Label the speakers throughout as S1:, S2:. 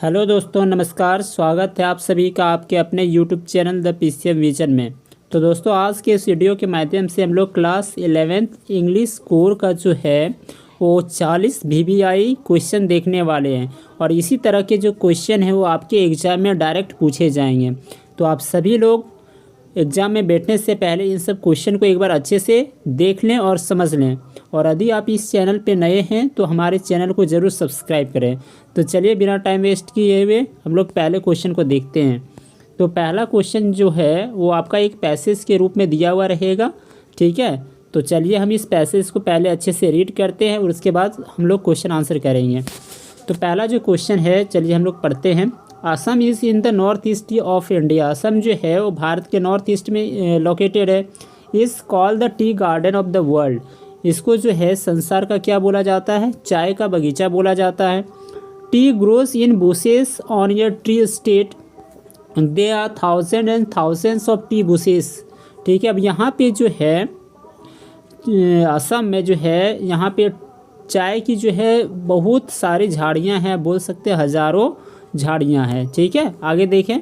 S1: Hello दोस्तों, नमस्कार। स्वागत है आप सभी का आपके अपने YouTube channel the PCM vision में। तो दोस्तों, आज के इस वीडियो के माध्यम से हम लोग क्लास 11th इंग्लिश कोर का जो है वो 40 VBI क्वेश्चन देखने वाले हैं। और इसी तरह के जो क्वेश्चन हैं वो आपके एग्ज़ाम में डायरेक्ट पूछे जाएंगे। तो आप सभी लोग एग्ज़ाम में बैठने से पहले इन सब क्वेश्चन को एक बार अच्छे से देख लें और समझ लें। और यदि आप इस चैनल पे नए हैं तो हमारे चैनल को ज़रूर सब्सक्राइब करें। तो चलिए बिना टाइम वेस्ट किए हुए हम लोग पहले क्वेश्चन को देखते हैं। तो पहला क्वेश्चन जो है वो आपका एक पैसेज के रूप में दिया हुआ रहेगा, ठीक है। तो चलिए हम इस पैसेज को पहले अच्छे से रीड करते हैं और उसके बाद हम लोग क्वेश्चन आंसर करेंगे। तो पहला जो क्वेश्चन है चलिए हम लोग पढ़ते हैं। Assam is in the north east of India. Assam जो है वो भारत के नॉर्थ ईस्ट में लोकेटेड है। Is called the tea garden of the world. इसको जो है संसार का क्या बोला जाता है? चाय का बगीचा बोला जाता है। Tea grows in bushes on your tree state. They are thousand and thousands of tea bushes. ठीक है, अब यहाँ पे जो है असम में जो है यहाँ पे चाय की जो है बहुत सारी झाड़ियाँ हैं, बोल सकते हैं हज़ारों झाड़ियाँ हैं। ठीक है, आगे देखें।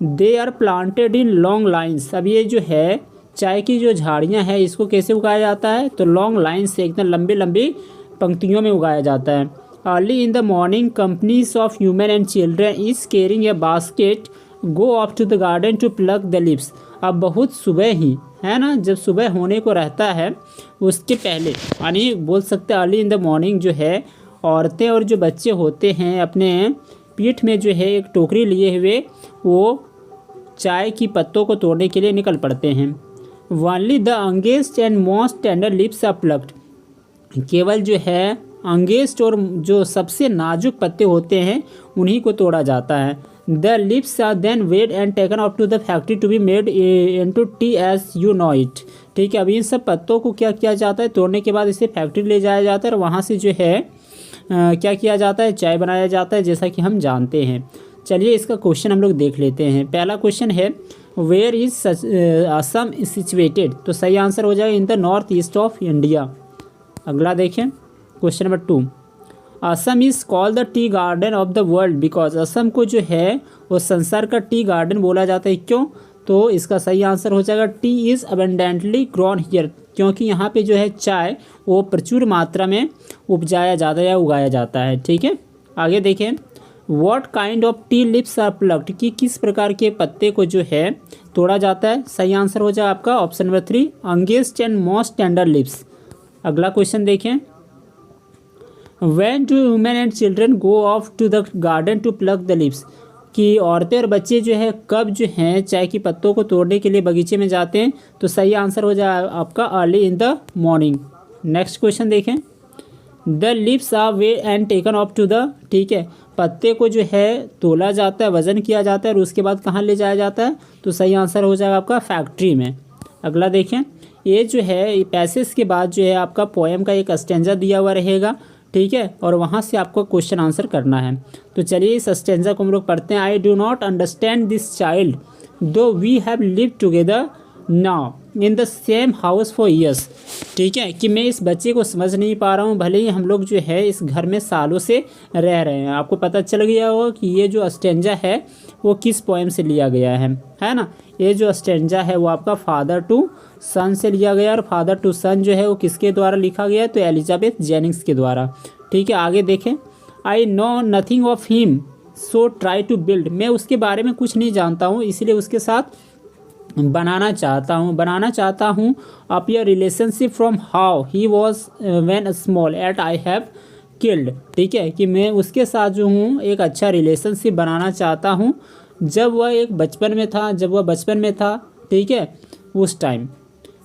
S1: They are planted in long lines. अब ये जो है चाय की जो झाड़ियाँ हैं इसको कैसे उगाया जाता है? तो लॉन्ग लाइन से एकदम लंबी लंबी पंक्तियों में उगाया जाता है। Early in the morning companies of human and children is carrying a basket go off to the garden to pluck the lips. अब बहुत सुबह ही है ना, जब सुबह होने को रहता है उसके पहले, यानी बोल सकते हैं अर्ली इन द मॉर्निंग जो है औरतें और जो बच्चे होते हैं अपने पीठ में जो है एक टोकरी लिए हुए वो चाय की पत्तों को तोड़ने के लिए निकल पड़ते हैं। Only the youngest and most tender lips are plucked। केवल जो है अंगेस्ट और जो सबसे नाजुक पत्ते होते हैं उन्हीं को तोड़ा जाता है। The lips are then weighed and taken off to the factory to be made into tea as you know it। ठीक है, अब इन सब पत्तों को क्या किया जाता है? तोड़ने के बाद इसे फैक्ट्री ले जाया जाता है और वहाँ से जो है क्या किया जाता है? चाय बनाया जाता है, जैसा कि हम जानते हैं। चलिए इसका क्वेश्चन हम लोग देख लेते हैं। पहला क्वेश्चन है वेयर इज असम सिचुएटेड। तो सही आंसर हो जाएगा in the north east of India. अगला देखें question number 2। Assam is called the tea garden of the world because. Assam को जो है वो संसार का टी गार्डन बोला जाता है, क्यों? तो इसका सही आंसर हो जाएगा T is abundantly grown here. क्योंकि यहाँ पे जो है चाय वो प्रचुर मात्रा में उपजाया जाता है या उगाया जाता है। ठीक है, आगे देखें। What kind of tea lips are plucked. कि किस प्रकार के पत्ते को जो है तोड़ा जाता है? सही आंसर हो जाए आपका option number 3 against and most tender lips. अगला क्वेश्चन देखें। When do women and children go off to the garden to pluck the leaves। कि औरतें और बच्चे जो है कब जो हैं चाय की पत्तों को तोड़ने के लिए बगीचे में जाते हैं? तो सही आंसर हो जाए आपका early in the morning. Next question देखें। The lips are way and taken off to the. ठीक है, पत्ते को जो है तोला जाता है, वज़न किया जाता है और उसके बाद कहाँ ले जाया जाता है? तो सही आंसर हो जाएगा आपका फैक्ट्री में। अगला देखें। ये जो है पैसेज के बाद जो है आपका पोएम का एक स्टेंजा दिया हुआ रहेगा, ठीक है, और वहाँ से आपको क्वेश्चन आंसर करना है। तो चलिए इस स्टेंजा को हम लोग पढ़ते हैं। I do not understand this child though we have lived together now in the same house for years. ठीक है, कि मैं इस बच्चे को समझ नहीं पा रहा हूँ, भले ही हम लोग जो है इस घर में सालों से रह रहे हैं। आपको पता चल गया होगा कि ये जो स्टेंजा है वो किस पोएम से लिया गया है ना। ये जो स्टेंजा है वो आपका फादर टू सन से लिया गया, और फादर टू सन जो है वो किसके द्वारा लिखा गया? तो एलिजाबेथ जेनिंग्स के द्वारा। ठीक है, आगे देखें। I know nothing of him so try to build. मैं उसके बारे में कुछ नहीं जानता हूँ, इसलिए उसके साथ बनाना चाहता हूँ up your relationship from how he was when small at I have killed. ठीक है, कि मैं उसके साथ जो हूँ एक अच्छा रिलेशनशिप बनाना चाहता हूँ जब वह बचपन में था। ठीक है, उस टाइम।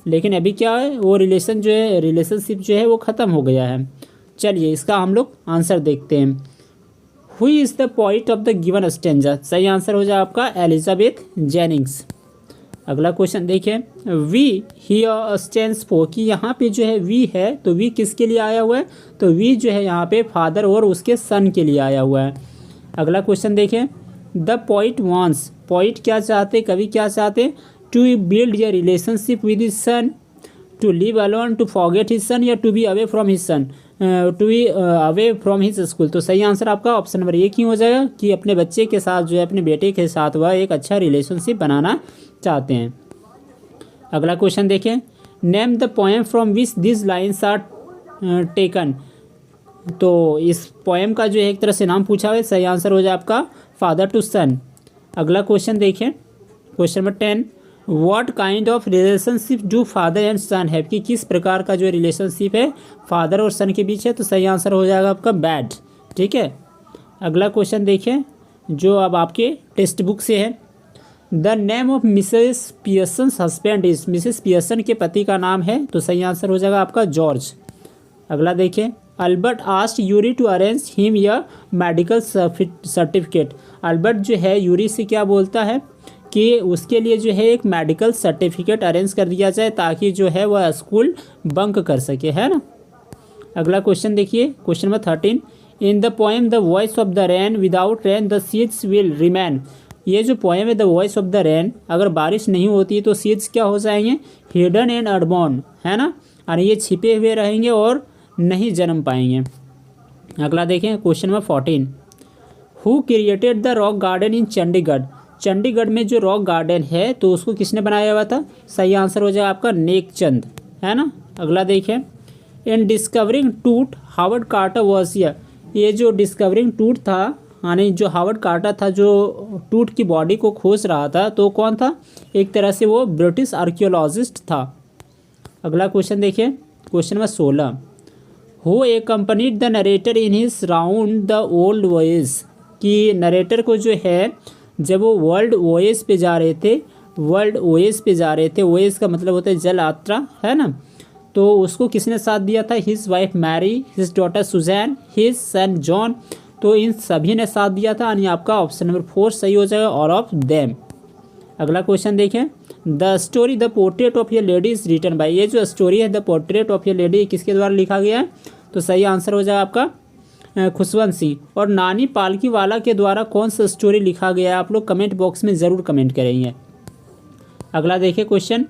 S1: लेकिन अभी क्या है, वो रिलेशनशिप जो है वो ख़त्म हो गया है। चलिए इसका हम लोग आंसर देखते हैं। Who is the poet of the given stanza. सही आंसर हो जाए आपका एलिजाबेथ जेनिंग्स। अगला क्वेश्चन देखिए। We hear stands for. कि यहाँ पे जो है वी है तो वी किसके लिए आया हुआ है? तो वी जो है यहाँ पे फादर और उसके सन के लिए आया हुआ है। अगला क्वेश्चन देखें। The poet wants. पोइट क्या चाहते, कवि क्या चाहते? To build your relationship with his son, to live alone, to forget his son, या to be away from his son. To be away from his school. तो सही answer आपका option number A क्यों हो जाएगा कि अपने बच्चे के साथ जो है, अपने बेटे के साथ वह एक अच्छा रिलेशनशिप बनाना चाहते हैं। अगला क्वेश्चन देखें, name the poem from which this lines are taken. तो इस पोएम का जो है एक तरह से नाम पूछा है, सही आंसर हो जाए आपका फादर टू सन। अगला क्वेश्चन देखें, question number 10, what kind of relationship do father and son have, कि किस प्रकार का जो रिलेशनशिप है फादर और सन के बीच है। तो सही आंसर हो जाएगा आपका बैड। ठीक है, अगला क्वेश्चन देखें जो अब आपके टेक्स्ट बुक से है, the name of Mrs Pearson husband is, Mrs Pearson के पति का नाम है। तो सही आंसर हो जाएगा आपका जॉर्ज। अगला देखें, Albert asked Yuri to arrange him या मेडिकल सर्टिफिकेट। अल्बर्ट जो है यूरी से क्या बोलता है कि उसके लिए जो है एक मेडिकल सर्टिफिकेट अरेंज कर दिया जाए ताकि जो है वह स्कूल बंक कर सके, है ना। अगला क्वेश्चन देखिए, question number 13, in the poem the voice of the rain without rain the seeds will remain. ये जो पोएम है the voice of the rain, अगर बारिश नहीं होती तो सीड्स क्या हो जाएंगे, हिडन एंड अनबॉर्न, है ना, और ये छिपे हुए रहेंगे और नहीं जन्म पाएंगे। अगला देखें, question number 14, who created the rock garden इन चंडीगढ़। चंडीगढ़ में जो रॉक गार्डन है तो उसको किसने बनाया हुआ था। सही आंसर हो जाएगा आपका नेकचंद, है ना। अगला देखें, इन डिस्कवरिंग टूट हावर्ड कार्टर वॉज हियर। ये जो डिस्कवरिंग टूट था, यानी जो हावर्ड कार्टर था जो टूट की बॉडी को खोज रहा था, तो कौन था, एक तरह से वो ब्रिटिश आर्कियोलॉजिस्ट था। अगला क्वेश्चन देखिए, question number 16, who accompanied the narrator in his round the old voyage. कि नरेटर को जो है जब वो वर्ल्ड वॉयज पे जा रहे थे, वॉयज का मतलब होता है जल यात्रा, है ना, तो उसको किसने साथ दिया था, his wife Mary, his daughter Susan, his son John. तो इन सभी ने साथ दिया था, यानी आपका ऑप्शन नंबर 4 सही हो जाएगा, ऑल ऑफ देम। अगला क्वेश्चन देखें, the story the portrait of a lady is written by. ये जो स्टोरी है the portrait of a lady किसके द्वारा लिखा गया है। तो सही आंसर हो जाएगा आपका खुशवंत सिंह। और नानी पालकी वाला के द्वारा कौन सा स्टोरी लिखा गया है, आप लोग कमेंट बॉक्स में ज़रूर कमेंट करेंगे। अगला देखिए question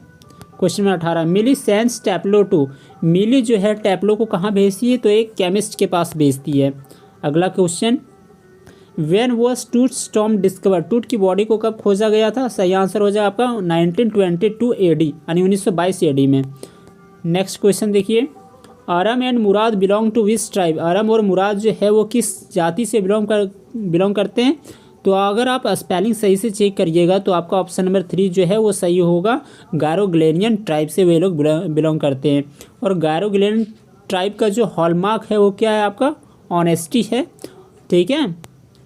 S1: number 18, Milly sends Taplow to. Milly जो है टैप्लो को कहाँ भेजती है, तो एक केमिस्ट के पास भेजती है। अगला question, when was Toots Tom discover. टूट की बॉडी को कब खोजा गया था। सही आंसर हो जाएगा आपका 1922 AD, यानी 1922 AD में। नेक्स्ट क्वेश्चन देखिए, Aram and Mourad belong to which tribe. Aram और मुराद जो है वो किस जाति से बिलोंग करते हैं। तो अगर आप स्पेलिंग सही से चेक करिएगा तो आपका ऑप्शन नंबर 3 जो है वो सही होगा, गारोग्लेनियन ट्राइब से वे लोग बिलोंग करते हैं। और गारोग्लेनियन ट्राइब का जो हॉलमार्क है वो क्या है, आपका ऑनेस्टी है, ठीक है।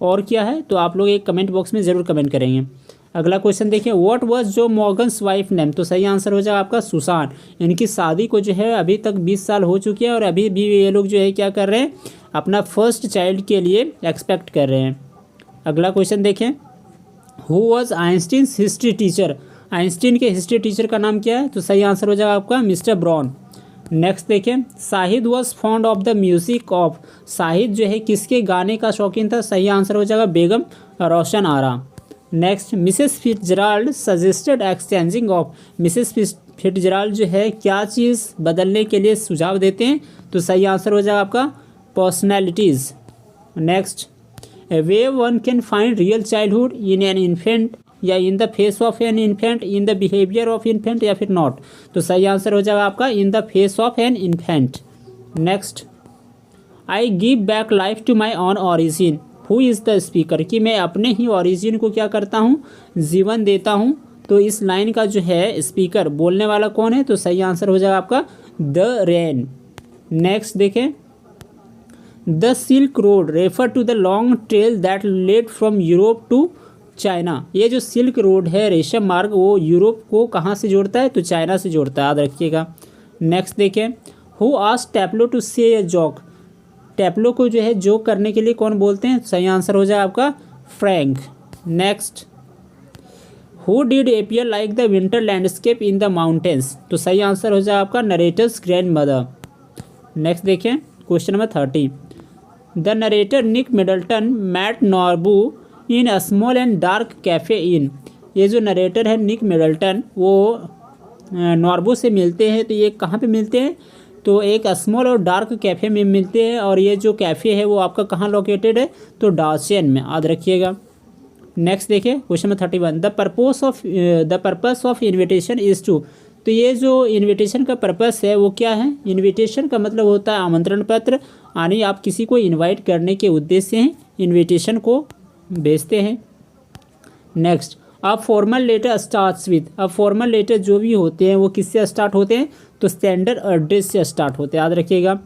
S1: और क्या है, तो आप लोग एक कमेंट बॉक्स में ज़रूर कमेंट करेंगे। अगला क्वेश्चन देखिए, व्हाट वाज जो मॉर्गन्स वाइफ नेम। तो सही आंसर हो जाएगा आपका सुसान। इनकी शादी को जो है अभी तक 20 साल हो चुके हैं और अभी भी ये लोग जो है क्या कर रहे हैं, अपना फर्स्ट चाइल्ड के लिए एक्सपेक्ट कर रहे हैं। अगला क्वेश्चन देखें, who was Einstein history teacher. Einstein के हिस्ट्री टीचर का नाम क्या है। तो सही आंसर हो जाएगा आपका मिस्टर ब्राउन। नेक्स्ट देखें, Shahid was fond of the music of. Shahid जो है किसके गाने का शौकीन था। सही आंसर हो जाएगा Begum Roshan Ara. Next, Mrs Fitzgerald suggested exchanging of. Mrs Fitzgerald जो है क्या चीज़ बदलने के लिए सुझाव देते हैं। तो सही आंसर हो जाएगा आपका personalities. Next, way one can find real childhood in an infant, या in the face of an infant, in the behaviour of infant, या फिर नॉट। तो सही आंसर हो जाएगा आपका in the face of an infant. Next, I give back life to my own origin. Who is the speaker. कि मैं अपने ही ऑरिजिन को क्या करता हूँ, जीवन देता हूँ। तो इस लाइन का जो है स्पीकर, बोलने वाला कौन है। तो सही आंसर हो जाएगा आपका द रेन। नेक्स्ट देखें, the silk road refer to the long trail that led from Europe to China. ये जो सिल्क रोड है, रेशम मार्ग, वो यूरोप को कहाँ से जोड़ता है, तो चाइना से जोड़ता है, याद रखिएगा। नेक्स्ट देखें, हु आस्क्ड टैप्लो टू से ए जोक। टैप्लो को जो है जोक करने के लिए कौन बोलते हैं। सही आंसर हो जाए आपका Frank. Next, who did appear like the winter landscape in the mountains. तो सही आंसर हो जाए आपका नरेटर्स ग्रैंड मदर। नेक्स्ट देखें, question number 30, the narrator Nick Middleton met Norbu in a small and dark cafe in. ये जो narrator है निक Middleton, वो नॉर्बू से मिलते हैं। तो ये कहाँ पे मिलते हैं, तो एक स्मॉल और डार्क कैफ़े में मिलते हैं, और ये जो कैफ़े है वो आपका कहाँ लोकेटेड है, तो डाचेन में, याद रखिएगा। नेक्स्ट देखिए question number 31, the purpose of invitation is to. तो ये जो इनविटेशन का पर्पस है वो क्या है, इनविटेशन का मतलब होता है आमंत्रण पत्र, यानी आप किसी को इनवाइट करने के उद्देश्य से इनविटेशन को भेजते हैं। नेक्स्ट, अब फॉर्मल लेटर स्टार्ट्स विद। अब फॉर्मल लेटर जो भी होते हैं वो किससे स्टार्ट होते हैं, तो स्टैंडर्ड एड्रेस से स्टार्ट होते हैं, याद रखिएगा।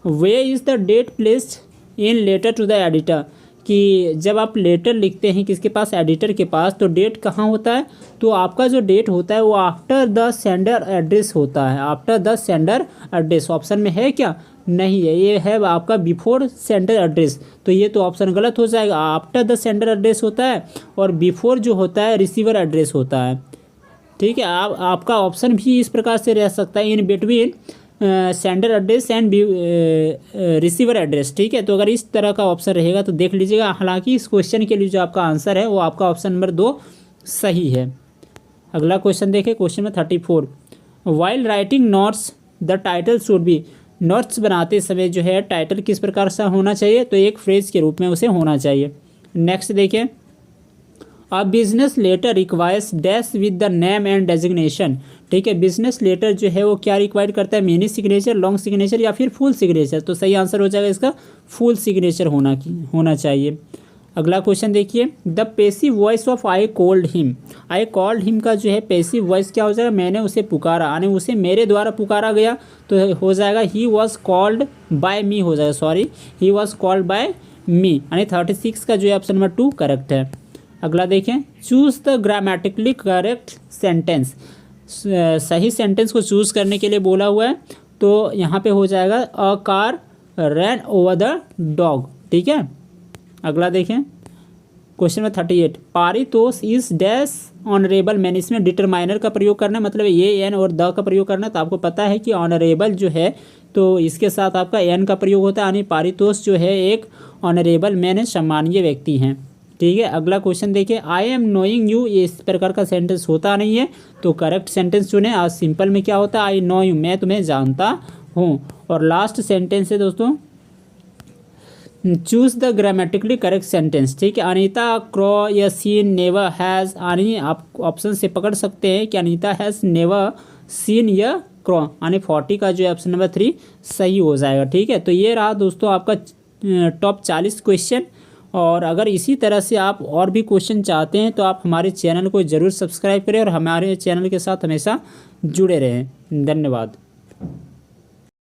S1: Where is the date placed in letter to the editor, कि जब आप लेटर लिखते हैं किसके पास, एडिटर के पास, तो डेट कहाँ होता है, तो आपका जो डेट होता है वो आफ्टर द सेंडर एड्रेस होता है, after the sender address. Option में है क्या, नहीं है, ये है आपका बिफोर सेंडर एड्रेस, तो ये तो ऑप्शन गलत हो जाएगा। आफ्टर द सेंडर एड्रेस होता है और बिफोर जो होता है रिसीवर एड्रेस होता है। ठीक है, आपका ऑप्शन भी इस प्रकार से रह सकता है, in between sender address and receiver address. ठीक है, तो अगर इस तरह का ऑप्शन रहेगा तो देख लीजिएगा। हालांकि इस क्वेश्चन के लिए जो आपका आंसर है वो आपका ऑप्शन नंबर 2 सही है। अगला क्वेश्चन देखें, question number 34, while writing notes the title should be. Notes बनाते समय जो है टाइटल किस प्रकार से होना चाहिए, तो एक फ्रेज के रूप में उसे होना चाहिए। नेक्स्ट देखें, a business letter requires dash with the name and designation. ठीक है, बिजनेस लेटर जो है वो क्या रिक्वायर करता है, मिनी सिग्नेचर, लॉन्ग सिग्नेचर या फिर फुल सिग्नेचर, तो सही आंसर हो जाएगा इसका फुल सिग्नेचर होना चाहिए। अगला क्वेश्चन देखिए, the passive voice of I called him. I called him का जो है पेसिव वॉइस क्या हो जाएगा, मैंने उसे पुकारा, यानी उसे मेरे द्वारा पुकारा गया, तो हो जाएगा he was called by me हो जाएगा, sorry he was called by me, यानी 36 का जो है ऑप्शन नंबर 2 करेक्ट है। अगला देखें, choose the grammatically correct sentence. सही सेंटेंस को चूज़ करने के लिए बोला हुआ है, तो यहाँ पे हो जाएगा a car rain over the dog. ठीक है, अगला देखें, question number 38, Paritosh is dash honourable man. इसमें डिटरमाइनर का प्रयोग करना, मतलब ये एन और द का प्रयोग करना। तो आपको पता है कि ऑनरेबल जो है तो इसके साथ आपका एन का प्रयोग होता है, यानी पारितोष जो है एक ऑनरेबल मैन है, सम्मानीय व्यक्ति हैं। ठीक है, अगला क्वेश्चन देखिए, आई एम नोइंग यू, ये इस प्रकार का सेंटेंस होता नहीं है, तो करेक्ट सेंटेंस चुने। आज सिंपल में क्या होता है, आई नो यू, मैं तुम्हें जानता हूँ। और लास्ट सेंटेंस है दोस्तों, choose the grammatically correct sentence. ठीक है, अनीता क्रॉ या सीन नेवर हैज़, यानी आप ऑप्शन से पकड़ सकते हैं कि अनीता हैज़ नेवर सीन या क्रॉ, यानी 40 का जो है ऑप्शन नंबर 3 सही हो जाएगा। ठीक है, तो ये रहा दोस्तों आपका टॉप 40 क्वेश्चन। और अगर इसी तरह से आप और भी क्वेश्चन चाहते हैं तो आप हमारे चैनल को ज़रूर सब्सक्राइब करें और हमारे चैनल के साथ हमेशा जुड़े रहें। धन्यवाद।